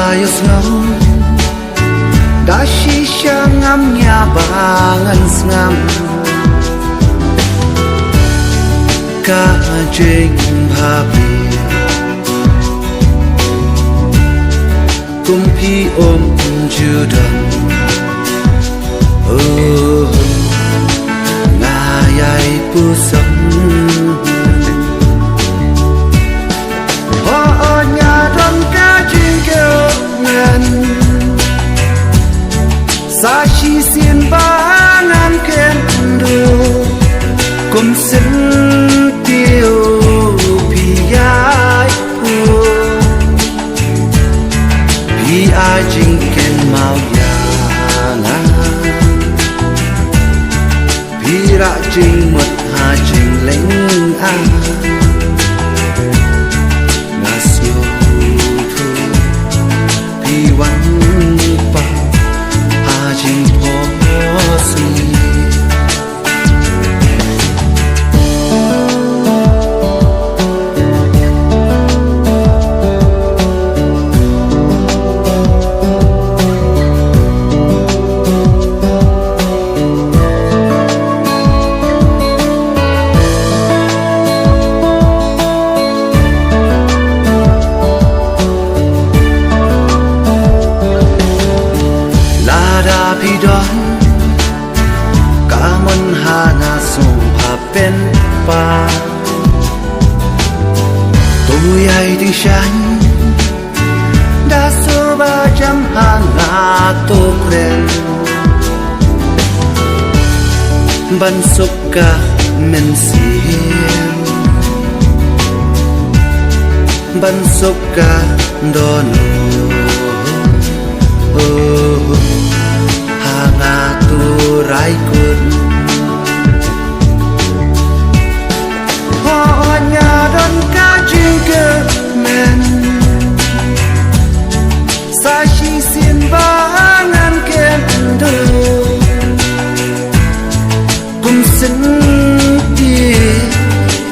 ayos ngam dashi ngam nya bangan ngam ka jing bhabi kumpi om judan ngayai pusam sa chi xiên bangan kendo kum sin tiêu pi ai pu pi ai jing ken mau ya na pi ra jing mật ha jing leng a na siêu thu pi wan pa jing po siเป็นป่าตัวใหญ่ที่ฉันดาสูบาจำหางลาตัวเครนบรรสุกกะเมนเสียงบรรสุกกะโดนหางาตัวไรกุนsa chi xiên bangan kendo kum sin ti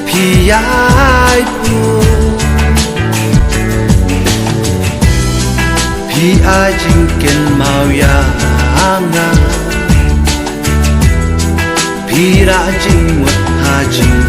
pi ai pu pi ai jing ken mau ya nga pi ra jing wat ha jing